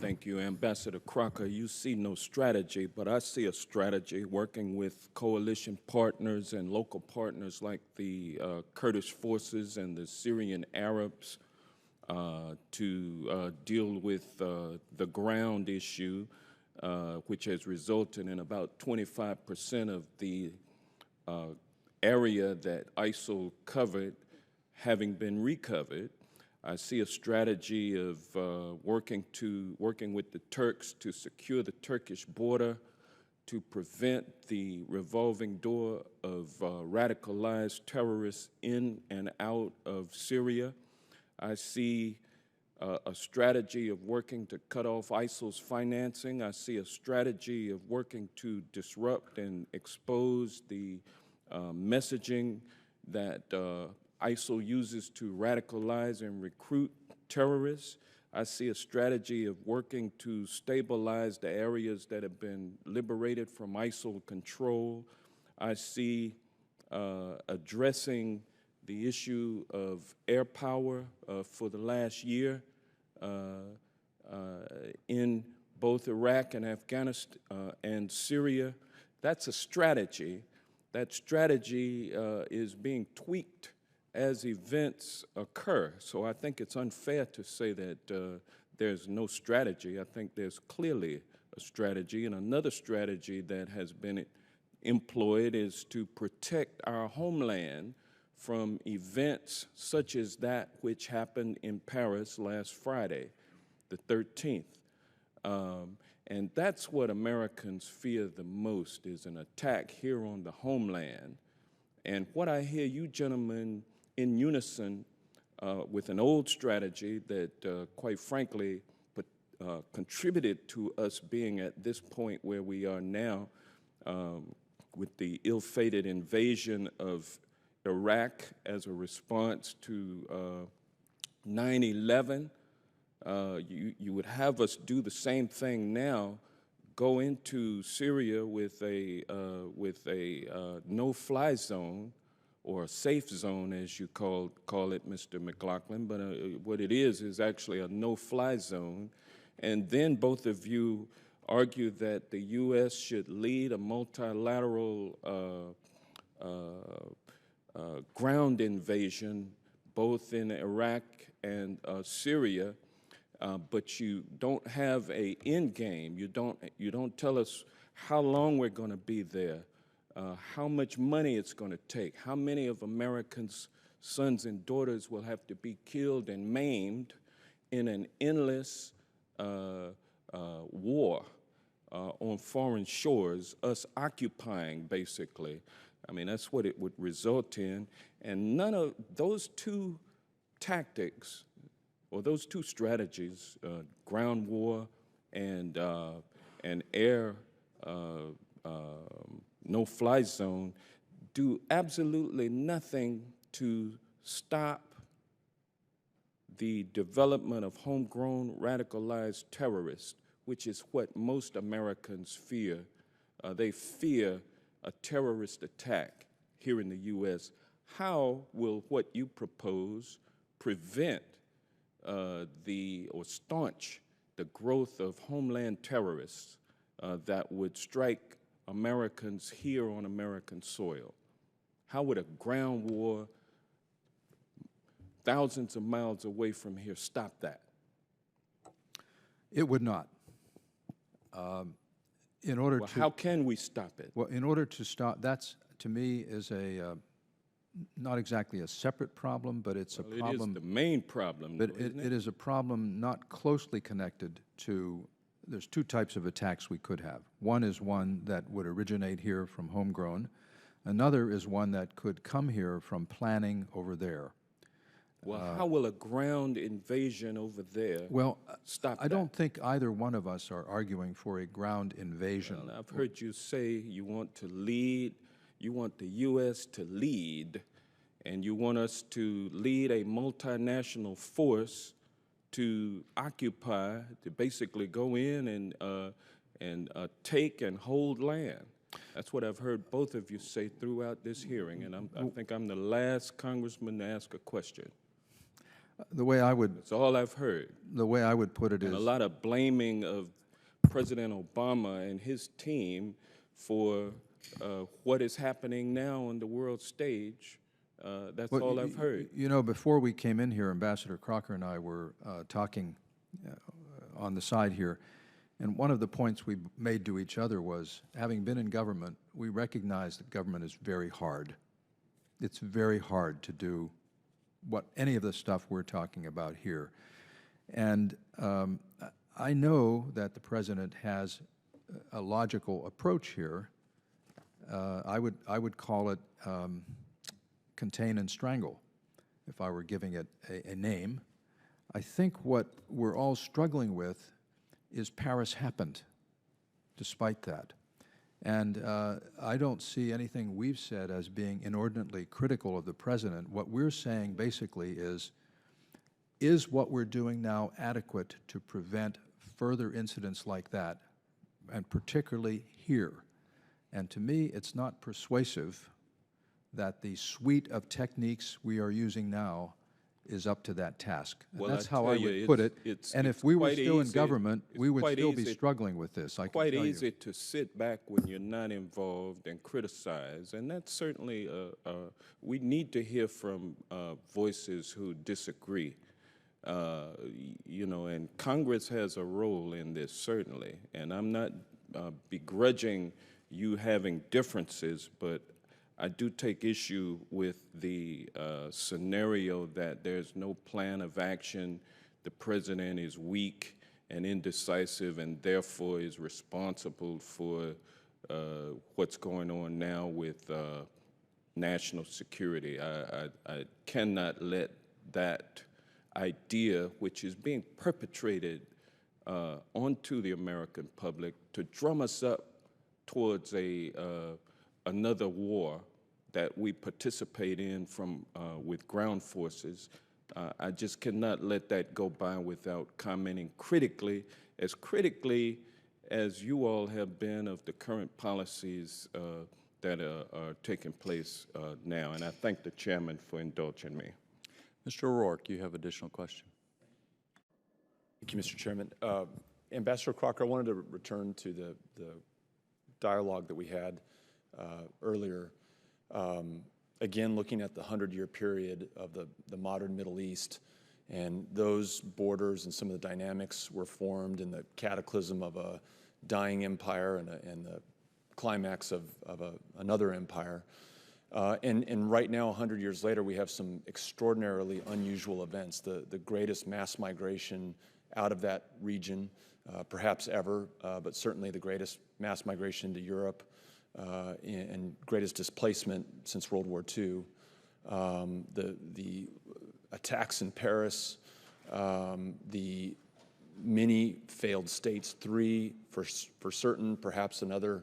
Thank you, Ambassador Crocker. You see no strategy, but I see a strategy working with coalition partners and local partners like the Kurdish forces and the Syrian Arabs to deal with the ground issue, which has resulted in about 25% of the area that ISIL covered having been recovered. I see a strategy of working with the Turks to secure the Turkish border, to prevent the revolving door of radicalized terrorists in and out of Syria. I see a strategy of working to cut off ISIL's financing. I see a strategy of working to disrupt and expose the messaging that ISIL uses to radicalize and recruit terrorists. I see a strategy of working to stabilize the areas that have been liberated from ISIL control. I see addressing the issue of air power for the last year in both Iraq and Afghanistan and Syria. That's a strategy. That strategy is being tweaked as events occur. So I think it's unfair to say that there's no strategy. I think there's clearly a strategy, and another strategy that has been employed is to protect our homeland from events such as that which happened in Paris last Friday, the 13th. And that's what Americans fear the most, is an attack here on the homeland. And what I hear you gentlemen in unison with an old strategy that, quite frankly, contributed to us being at this point where we are now with the ill-fated invasion of Iraq as a response to 9/11. You would have us do the same thing now, go into Syria with a no-fly zone, or a safe zone, as you call it, Mr. McLaughlin, but what it is actually a no-fly zone. And then both of you argue that the U.S. should lead a multilateral ground invasion, both in Iraq and Syria, but you don't have an end game. You don't tell us how long we're going to be there. How much money it's going to take, how many of Americans' sons and daughters will have to be killed and maimed in an endless war on foreign shores, us occupying, basically. I mean, that's what it would result in. And none of those two tactics, or those two strategies, ground war and air no-fly zone, do absolutely nothing to stop the development of homegrown radicalized terrorists, which is what most Americans fear. They fear a terrorist attack here in the U.S. How will what you propose prevent or staunch the growth of homeland terrorists that would strike Americans here on American soil? How would a ground war thousands of miles away from here stop that? It would not. In order well, to, how can we stop it? Well, in order to stop, that's, to me, is a not exactly a separate problem, but it's a problem. It is the main problem, but it is a problem not closely connected to. There's two types of attacks we could have. One is one that would originate here from homegrown. Another is one that could come here from planning over there. Well, how will a ground invasion over there stop that? I don't think either one of us are arguing for a ground invasion. Well, I've heard you say you want to lead, you want the U.S. to lead, and you want us to lead a multinational force to occupy, to basically go in and take and hold land. That's what I've heard both of you say throughout this hearing, and I think I'm the last congressman to ask a question. The way I would That's all I've heard. put it And a is, lot of blaming of President Obama and his team for what is happening now on the world stage. That's all I've heard. you know, before we came in here, Ambassador Crocker and I were talking on the side here, and one of the points we made to each other was, having been in government, we recognize that government is very hard. It's very hard to do what any of the stuff we're talking about here. And I know that the President has a logical approach here. I would call it contain and strangle, if I were giving it a name. I think what we're all struggling with is Paris happened, despite that. And I don't see anything we've said as being inordinately critical of the President. What we're saying basically is what we're doing now adequate to prevent further incidents like that, and particularly here? And to me, it's not persuasive that the suite of techniques we are using now is up to that task. And Well, that's I how tell I you, would put it. And if we were quite still in easy- government, we it's would quite still be easy- struggling with this, I can Quite tell you. easy to sit back when you're not involved and criticize, and that's certainly, we need to hear from voices who disagree. You know, and Congress has a role in this, certainly, and I'm not begrudging you having differences, but I do take issue with the scenario that there's no plan of action, the President is weak and indecisive and therefore is responsible for what's going on now with national security. I cannot let that idea, which is being perpetrated onto the American public to drum us up towards another war that we participate in from with ground forces. I just cannot let that go by without commenting critically as you all have been of the current policies that are taking place now. And I thank the chairman for indulging me. Mr. O'Rourke, you have additional question. Thank you, Mr. Chairman. Ambassador Crocker, I wanted to return to the dialogue that we had earlier. Again, looking at the 100-year period of the modern Middle East, and those borders and some of the dynamics were formed in the cataclysm of a dying empire and the climax of another empire. And right now, 100 years later, we have some extraordinarily unusual events, the greatest mass migration out of that region, perhaps ever, but certainly the greatest mass migration to Europe, and greatest displacement since World War II. The attacks in Paris, the many failed states, 3 for certain, perhaps another